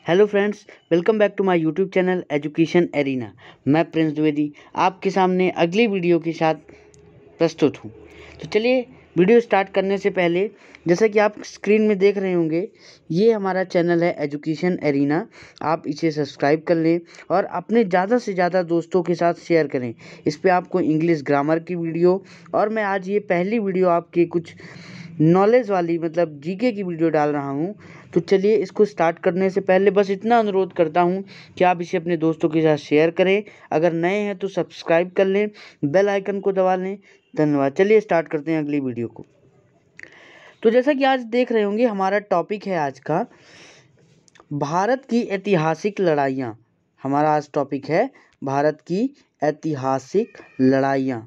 Hello friends, welcome back to my YouTube channel Education Arena. मैं प्रिंस द्विवेदी आपके सामने अगली वीडियो के साथ प्रस्तुत हूँ। तो चलिए वीडियो स्टार्ट करने से पहले, जैसा कि आप स्क्रीन में देख रहे होंगे, ये हमारा चैनल है एजुकेशन एरिना। आप इसे सब्सक्राइब कर लें और अपने ज़्यादा से ज़्यादा दोस्तों के साथ शेयर करें। इस पर आपको इंग्लिश ग्रामर की वीडियो और मैं आज ये पहली वीडियो आपके कुछ नॉलेज वाली मतलब जीके की वीडियो डाल रहा हूँ। तो चलिए इसको स्टार्ट करने से पहले बस इतना अनुरोध करता हूँ कि आप इसे अपने दोस्तों के साथ शेयर करें। अगर नए हैं तो सब्सक्राइब कर लें, बेल आइकन को दबा लें। धन्यवाद। चलिए स्टार्ट करते हैं अगली वीडियो को। तो जैसा कि आज देख रहे होंगे, हमारा टॉपिक है आज का भारत की ऐतिहासिक लड़ाइयाँ। हमारा आज टॉपिक है भारत की ऐतिहासिक लड़ाइयाँ।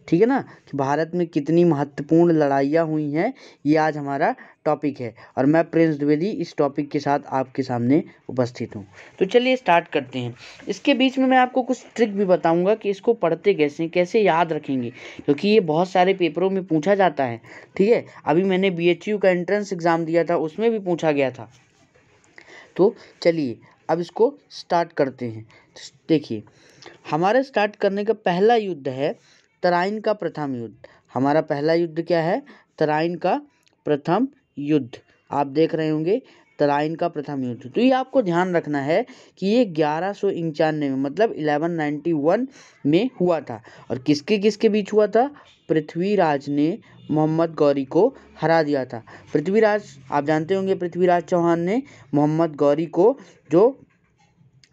ठीक है ना, कि भारत में कितनी महत्वपूर्ण लड़ाइयाँ हुई हैं, ये आज हमारा टॉपिक है और मैं प्रिंस द्विवेदी इस टॉपिक के साथ आपके सामने उपस्थित हूँ। तो चलिए स्टार्ट करते हैं। इसके बीच में मैं आपको कुछ ट्रिक भी बताऊंगा कि इसको पढ़ते कैसे याद रखेंगे, क्योंकि ये बहुत सारे पेपरों में पूछा जाता है। ठीक है, अभी मैंने BHU का एंट्रेंस एग्ज़ाम दिया था, उसमें भी पूछा गया था। तो चलिए अब इसको स्टार्ट करते हैं। देखिए, हमारे स्टार्ट करने का पहला युद्ध है तराइन का प्रथम युद्ध। हमारा पहला युद्ध क्या है? तराइन का प्रथम युद्ध। आप देख रहे होंगे तराइन का प्रथम युद्ध। तो ये आपको ध्यान रखना है कि ये 1191 में मतलब 1191 में हुआ था। और किसके किसके बीच हुआ था? पृथ्वीराज ने मोहम्मद गौरी को हरा दिया था। पृथ्वीराज, आप जानते होंगे, पृथ्वीराज चौहान ने मोहम्मद गौरी को, जो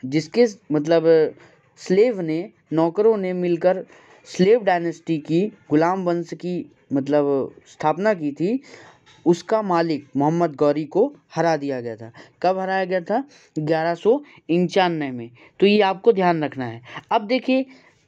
जिसके मतलब स्लेव ने, नौकरों ने मिलकर स्लेव डायनेस्टी की, गुलाम वंश की मतलब स्थापना की थी, उसका मालिक मोहम्मद गौरी को हरा दिया गया था। कब हराया गया था? 1191 में। तो ये आपको ध्यान रखना है। अब देखिए,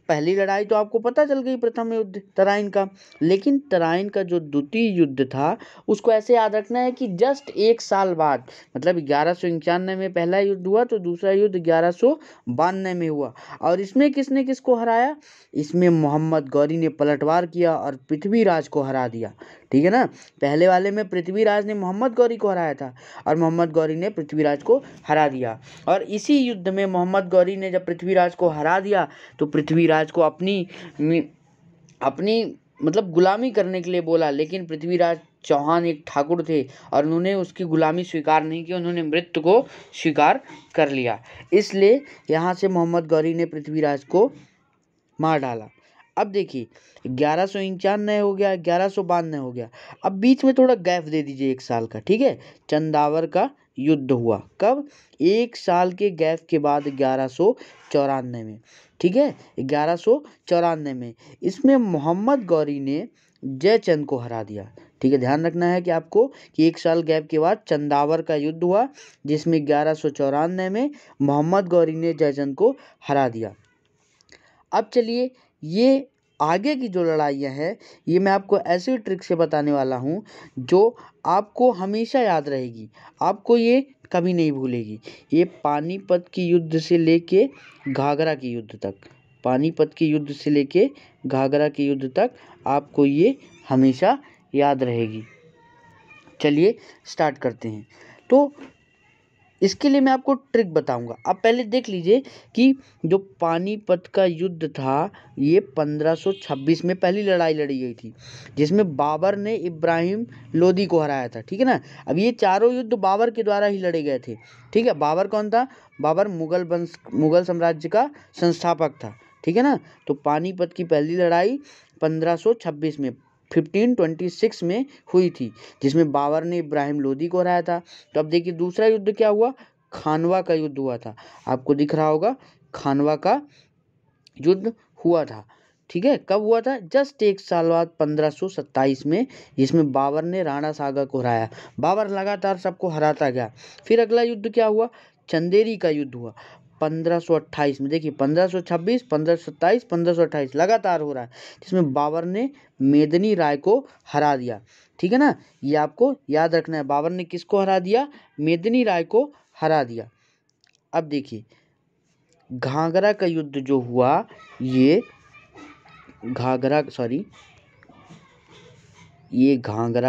पहली लड़ाई तो आपको पता चल गई, प्रथम युद्ध तराइन का। लेकिन तराइन का जो द्वितीय युद्ध था, उसको ऐसे याद रखना है कि जस्ट एक साल बाद, मतलब 1191 में पहला युद्ध हुआ तो दूसरा युद्ध 1192 में हुआ। और इसमें किसने किसको हराया? इसमें मोहम्मद गौरी ने पलटवार किया और पृथ्वीराज को हरा दिया। ठीक है ना, पहले वाले में पृथ्वीराज ने मोहम्मद गौरी को हराया था और मोहम्मद गौरी ने पृथ्वीराज को हरा दिया। और इसी युद्ध में मोहम्मद गौरी ने जब पृथ्वीराज को हरा दिया तो पृथ्वीराज को अपनी मतलब गुलामी करने के लिए बोला, लेकिन पृथ्वीराज चौहान एक ठाकुर थे और उन्होंने उसकी गुलामी स्वीकार नहीं की, उन्होंने मृत्यु को स्वीकार कर लिया। इसलिए यहाँ से मोहम्मद गौरी ने पृथ्वीराज को मार डाला। अब देखिए, 1191 हो गया, 1192 हो गया। अब बीच में थोड़ा गैप दे दीजिए, एक साल का। ठीक है, चंदावर का युद्ध हुआ कब? एक साल के गैप के बाद 1194 में। ठीक है, 1194 में इसमें मोहम्मद गौरी ने जयचंद को हरा दिया। ठीक है, ध्यान रखना है कि आपको कि एक साल गैप के बाद चंदावर का युद्ध हुआ, जिसमें 1194 में मोहम्मद गौरी ने जयचंद को हरा दिया। अब चलिए, ये आगे की जो लड़ाइयाँ हैं, ये मैं आपको ऐसी ट्रिक से बताने वाला हूँ जो आपको हमेशा याद रहेगी, आपको ये कभी नहीं भूलेगी। ये पानीपत की युद्ध से लेके घाघरा की युद्ध तक, पानीपत के युद्ध से लेके घाघरा के युद्ध तक आपको ये हमेशा याद रहेगी। चलिए स्टार्ट करते हैं। तो इसके लिए मैं आपको ट्रिक बताऊंगा। आप पहले देख लीजिए कि जो पानीपत का युद्ध था, ये 1526 में पहली लड़ाई लड़ी गई थी, जिसमें बाबर ने इब्राहिम लोदी को हराया था। ठीक है ना, अब ये चारों युद्ध बाबर के द्वारा ही लड़े गए थे। ठीक है, बाबर कौन था? बाबर मुगल साम्राज्य का संस्थापक था। ठीक है ना, तो पानीपत की पहली लड़ाई 1526 में 1526 में हुई थी, जिसमें बाबर ने इब्राहिम लोदी को हराया था। तो अब देखिए, दूसरा युद्ध क्या हुआ? खानवा का युद्ध हुआ था। आपको दिख रहा होगा, खानवा का युद्ध हुआ था। ठीक है, कब हुआ था? जस्ट एक साल बाद 1527 में, जिसमें बाबर ने राणा सागा को हराया। बाबर लगातार सबको हराता गया। फिर अगला युद्ध क्या हुआ? चंदेरी का युद्ध हुआ 1528 में। देखिए, 1526, 1527, 1528 लगातार हो रहा है, जिसमें बाबर ने मेदिनी राय को हरा दिया। ठीक है ना, ये आपको याद रखना है। बाबर ने किसको हरा दिया? मेदिनी राय को हरा दिया। अब देखिए, घाघरा का युद्ध जो हुआ, ये घाघरा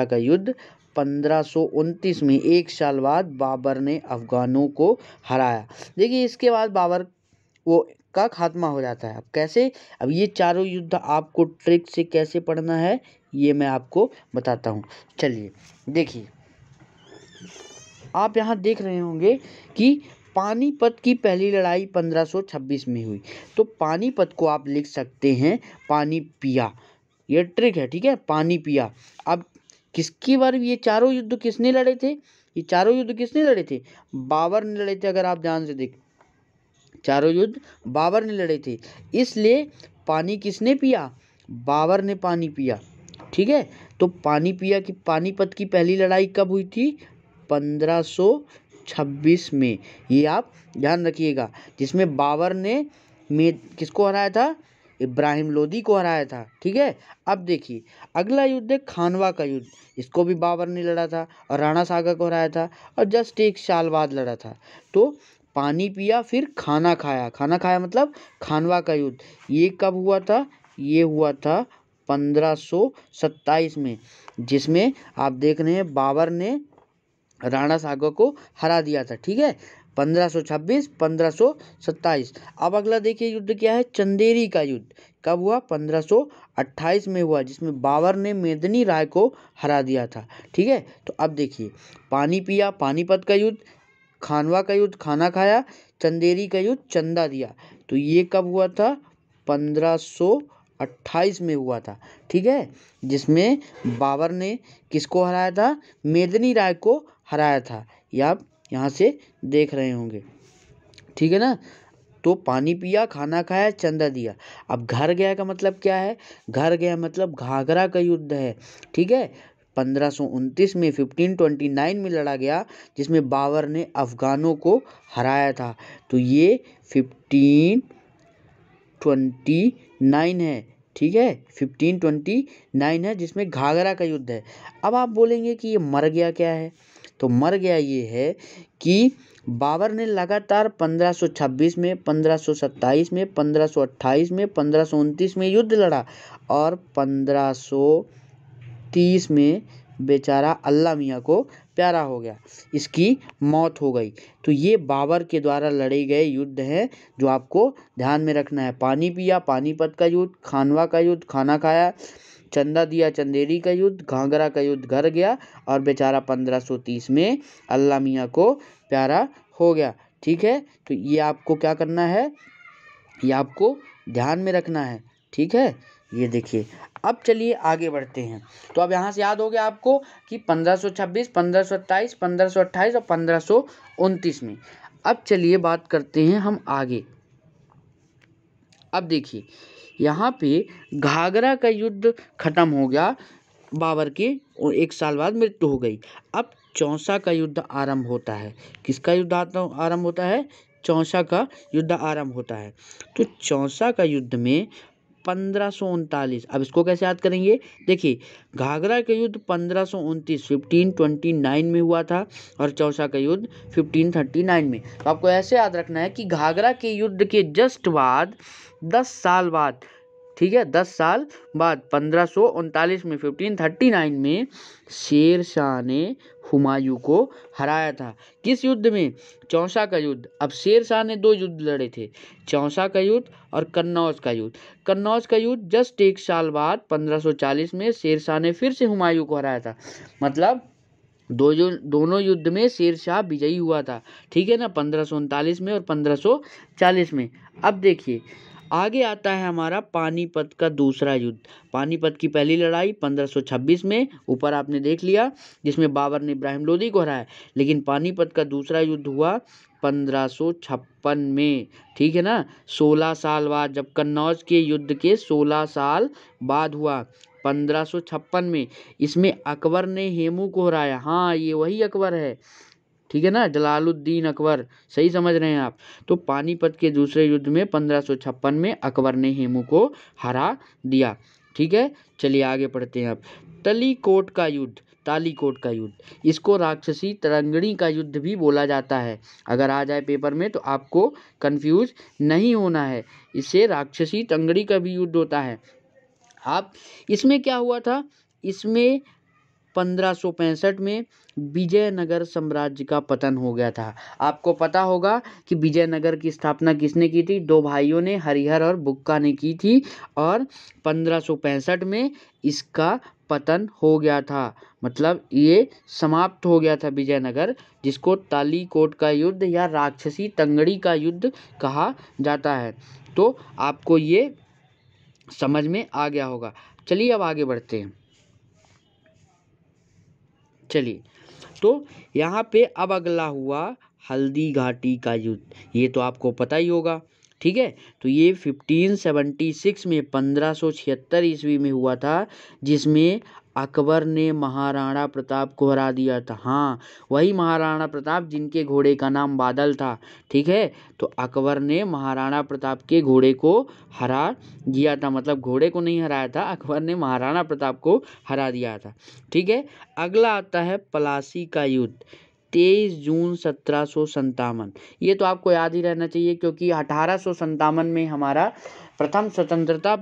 का युद्ध 1529 में, 1 साल बाद बाबर ने अफगानों को हराया। देखिए इसके बाद बाबर वो का खात्मा हो जाता है। अब कैसे, अब ये चारों युद्ध आपको ट्रिक से कैसे पढ़ना है ये मैं आपको बताता हूँ। चलिए देखिए, आप यहाँ देख रहे होंगे कि पानीपत की पहली लड़ाई 1526 में हुई। तो पानीपत को आप लिख सकते हैं पानी पिया, ये ट्रिक है, ठीक है, पानी पिया। अब किसकी बार ये चारों युद्ध किसने लड़े थे, ये चारों युद्ध किसने लड़े थे, बाबर ने लड़े थे। अगर आप ध्यान से देख, चारों युद्ध बाबर ने लड़े थे, इसलिए पानी किसने पिया, बाबर ने पानी पिया, ठीक है। तो पानी पिया की पानीपत की पहली लड़ाई कब हुई थी, 1526 में, ये आप ध्यान रखिएगा, जिसमें बाबर ने किसको हराया था, इब्राहिम लोदी को हराया था, ठीक है। अब देखिए अगला युद्ध है खानवा का युद्ध, इसको भी बाबर ने लड़ा था और राणा सागर को हराया था और जस्ट 1 साल बाद लड़ा था। तो पानी पिया फिर खाना खाया, खाना खाया मतलब खानवा का युद्ध, ये कब हुआ था, ये हुआ था 1527 में, जिसमें आप देख रहे हैं बाबर ने राणा सागर को हरा दिया था, ठीक है। 1526 1527। अब अगला देखिए युद्ध क्या है, चंदेरी का युद्ध, कब हुआ, 1528 में हुआ, जिसमें बाबर ने मेदिनी राय को हरा दिया था, ठीक है। तो अब देखिए पानी पिया पानीपत का युद्ध, खानवा का युद्ध खाना खाया, चंदेरी का युद्ध चंदा दिया, तो ये कब हुआ था, 1528 में हुआ था, ठीक है, जिसमें बाबर ने किसको हराया था, मेदिनी राय को हराया था, ये आप यहाँ से देख रहे होंगे, ठीक है ना। तो पानी पिया खाना खाया चंदा दिया। अब घर गया का मतलब क्या है, घर गया मतलब घाघरा का युद्ध है, ठीक है, 1529 में 1529 में लड़ा गया, जिसमें बाबर ने अफगानों को हराया था। तो ये 1529 है, ठीक है, 1529 है, जिसमें घाघरा का युद्ध है। अब आप बोलेंगे कि ये मर गया क्या है, तो मर गया ये है कि बाबर ने लगातार 1526 में, 1527 में, 1528 में, 1529 में युद्ध लड़ा और 1530 में बेचारा अल्लाह मियाँ को प्यारा हो गया, इसकी मौत हो गई। तो ये बाबर के द्वारा लड़े गए युद्ध हैं जो आपको ध्यान में रखना है। पानी पिया पानीपत का युद्ध, खानवा का युद्ध खाना खाया, चंदा दिया चंदेरी का युद्ध, घाघरा का युद्ध घर गया और बेचारा 1530 में अल्लाह मियाँ को प्यारा हो गया, ठीक है। तो ये आपको क्या करना है, ये आपको ध्यान में रखना है, ठीक है। ये देखिए अब चलिए आगे बढ़ते हैं। तो अब यहाँ से याद हो गया आपको कि 1526 1527 1528 और 1529 में। अब चलिए बात करते हैं हम आगे। अब देखिए यहाँ पे घाघरा का युद्ध खत्म हो गया, बाबर की 1 साल बाद मृत्यु हो गई। अब चौसा का युद्ध आरंभ होता है। किसका युद्ध आरंभ होता है, चौसा का युद्ध आरंभ होता है। तो चौसा का युद्ध में 1539, अब इसको कैसे याद करेंगे, देखिए घाघरा का युद्ध 1529 1529 में हुआ था और चौसा का युद्ध 1539 में। तो आपको ऐसे याद रखना है कि घाघरा के युद्ध के जस्ट बाद 10 साल बाद, ठीक है, 10 साल बाद 1539 में 1539 में शेर शाह ने हुमायूं को हराया था। किस युद्ध में, चौसा का युद्ध। अब शेर शाह ने 2 युद्ध लड़े थे, चौसा का युद्ध और कन्नौज का युद्ध। कन्नौज का युद्ध जस्ट 1 साल बाद 1540 में शेर शाह ने फिर से हुमायूं को हराया था। मतलब दोनों युद्ध में शेर शाह विजयी हुआ था, ठीक है ना, 1539 में और 1540 में। अब देखिए आगे आता है हमारा पानीपत का दूसरा युद्ध। पानीपत की पहली लड़ाई 1526 में, ऊपर आपने देख लिया, जिसमें बाबर ने इब्राहिम लोदी को हराया। लेकिन पानीपत का दूसरा युद्ध हुआ 1556 में, ठीक है ना, 16 साल बाद, जब कन्नौज के युद्ध के 16 साल बाद हुआ 1556 में। इसमें अकबर ने हेमू को हराया। हाँ ये वही अकबर है, ठीक है ना, जलालुद्दीन अकबर, सही समझ रहे हैं आप। तो पानीपत के दूसरे युद्ध में 1556 में अकबर ने हेमू को हरा दिया, ठीक है। चलिए आगे पढ़ते हैं अब। तालीकोट का युद्ध, इसको राक्षसी तरंगणी का युद्ध भी बोला जाता है। अगर आ जाए पेपर में तो आपको कंफ्यूज नहीं होना है, इससे राक्षसी तरंगणी का भी युद्ध होता है। आप इसमें क्या हुआ था, इसमें 1565 में विजयनगर साम्राज्य का पतन हो गया था। आपको पता होगा कि विजयनगर की स्थापना किसने की थी? दो भाइयों ने, हरिहर और बुक्का ने की थी, और 1565 में इसका पतन हो गया था। मतलब ये समाप्त हो गया था विजयनगर, जिसको तालीकोट का युद्ध या राक्षसी तंगड़ी का युद्ध कहा जाता है। तो आपको ये समझ में आ गया होगा। चलिए अब आगे बढ़ते हैं। चलिए, तो यहाँ पे अब अगला हुआ हल्दी घाटी का युद्ध। ये तो आपको पता ही होगा, ठीक है। तो ये 1576 में 1576 ईस्वी में हुआ था, जिसमें अकबर ने महाराणा प्रताप को हरा दिया था। हाँ, वही महाराणा प्रताप जिनके घोड़े का नाम बादल था, ठीक है। तो अकबर ने महाराणा प्रताप के घोड़े को हरा दिया था, मतलब घोड़े को नहीं हराया था, अकबर ने महाराणा प्रताप को हरा दिया था, ठीक है। अगला आता है प्लासी का युद्ध, 23 जून 1757। ये तो आपको याद ही रहना चाहिए, क्योंकि 1857 में हमारा प्रथम स्वतंत्रता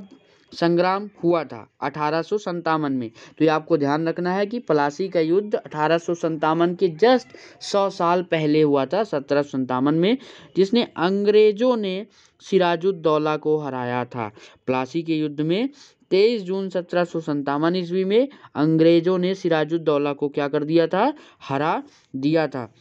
संग्राम हुआ था, 1857 में। तो ये आपको ध्यान रखना है कि प्लासी का युद्ध 1857 के जस्ट 100 साल पहले हुआ था, 1757 में, जिसने अंग्रेजों ने सिराजुद्दौला को हराया था। प्लासी के युद्ध में 23 जून 1757 ईस्वी में अंग्रेजों ने सिराजुद्दौला को क्या कर दिया था? हरा दिया था,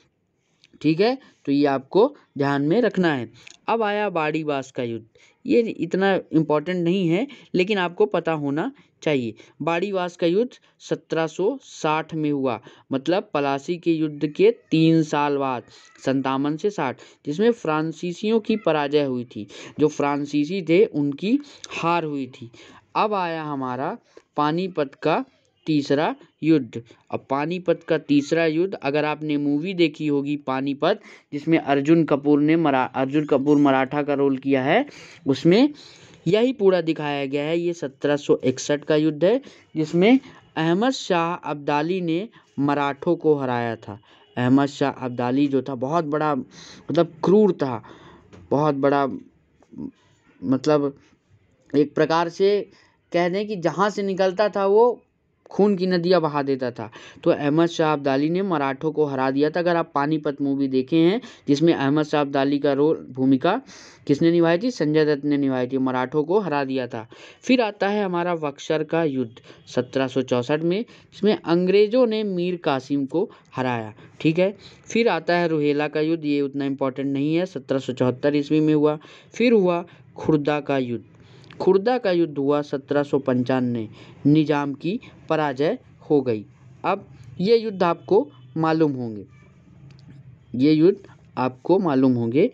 ठीक है। तो ये आपको ध्यान में रखना है। अब आया बाड़ीबास का युद्ध। ये इतना इम्पोर्टेंट नहीं है, लेकिन आपको पता होना चाहिए। बाड़ीबास का युद्ध 1760 में हुआ, मतलब प्लासी के युद्ध के 3 साल बाद, 57 से 60, जिसमें फ्रांसीसियों की पराजय हुई थी। जो फ्रांसीसी थे उनकी हार हुई थी। अब आया हमारा पानीपत का तीसरा युद्ध। अब पानीपत का तीसरा युद्ध, अगर आपने मूवी देखी होगी पानीपत, जिसमें अर्जुन कपूर मराठा का रोल किया है, उसमें यही पूरा दिखाया गया है। ये 1761 का युद्ध है, जिसमें अहमद शाह अब्दाली ने मराठों को हराया था। अहमद शाह अब्दाली जो था, बहुत बड़ा मतलब क्रूर था, बहुत बड़ा, मतलब एक प्रकार से कह दें कि जहाँ से निकलता था वो खून की नदियाँ बहा देता था। तो अहमद शाह अब्दाली ने मराठों को हरा दिया था। अगर आप पानीपत मूवी देखे हैं, जिसमें अहमद शाह अब्दाली का भूमिका किसने निभाई थी? संजय दत्त ने निभाई थी, मराठों को हरा दिया था। फिर आता है हमारा बक्सर का युद्ध 1764 में, जिसमें अंग्रेजों ने मीर कासिम को हराया, ठीक है। फिर आता है रुहेला का युद्ध, ये उतना इम्पोर्टेंट नहीं है, 1774 ईस्वी में हुआ। फिर हुआ खुर्दा का युद्ध। खुर्दा का युद्ध हुआ 1795, निजाम की पराजय हो गई। अब ये युद्ध आपको मालूम होंगे।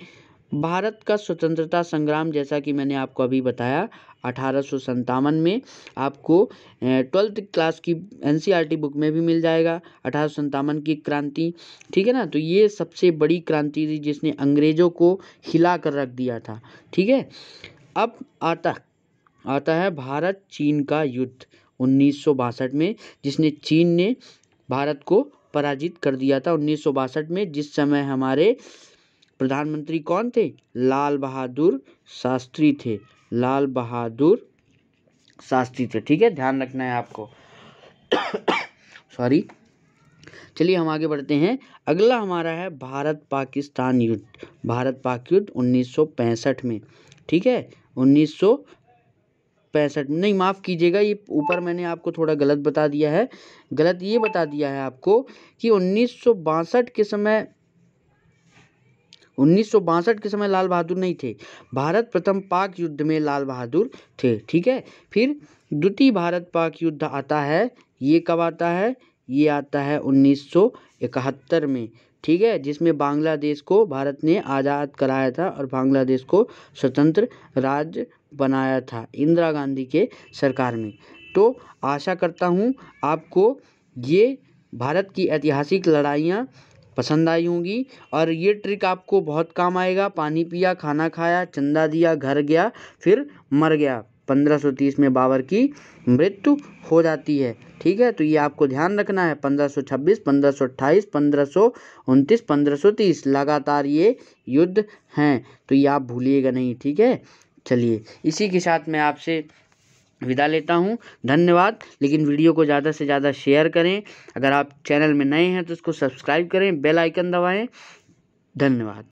भारत का स्वतंत्रता संग्राम, जैसा कि मैंने आपको अभी बताया, 1857 में आपको 12th क्लास की NCERT बुक में भी मिल जाएगा। 1857 की क्रांति, ठीक है ना। तो ये सबसे बड़ी क्रांति थी, जिसने अंग्रेजों को हिला कर रख दिया था, ठीक है। अब आता है भारत चीन का युद्ध 1962 में, जिसने चीन ने भारत को पराजित कर दिया था 1962 में, जिस समय हमारे प्रधानमंत्री कौन थे? लाल बहादुर शास्त्री थे, लाल बहादुर शास्त्री थे, ठीक है, ध्यान रखना है आपको। सॉरी। चलिए हम आगे बढ़ते हैं। अगला हमारा है भारत पाकिस्तान युद्ध, भारत पाक युद्ध 1965 में, ठीक है। 1965 नहीं, माफ़ कीजिएगा, ये ऊपर मैंने आपको थोड़ा गलत बता दिया है। गलत ये बता दिया है आपको कि 1962 के समय लाल बहादुर नहीं थे। भारत प्रथम पाक युद्ध में लाल बहादुर थे, ठीक है। फिर द्वितीय भारत पाक युद्ध आता है, ये कब आता है? ये आता है 1971 में, ठीक है, जिसमें बांग्लादेश को भारत ने आज़ाद कराया था और बांग्लादेश को स्वतंत्र राज्य बनाया था इंदिरा गांधी के सरकार में। तो आशा करता हूँ आपको ये भारत की ऐतिहासिक लड़ाइयाँ पसंद आई होंगी, और ये ट्रिक आपको बहुत काम आएगा। पानी पिया, खाना खाया, चंदा दिया, घर गया, फिर मर गया। 1530 में बाबर की मृत्यु हो जाती है, ठीक है। तो ये आपको ध्यान रखना है। 1526, 1528, 1529, 1530 लगातार ये युद्ध हैं, तो ये आप भूलिएगा नहीं, ठीक है। चलिए, इसी के साथ मैं आपसे विदा लेता हूँ। धन्यवाद। लेकिन वीडियो को ज़्यादा से ज़्यादा शेयर करें। अगर आप चैनल में नए हैं तो उसको सब्सक्राइब करें, बेल आइकन दबाएं। धन्यवाद।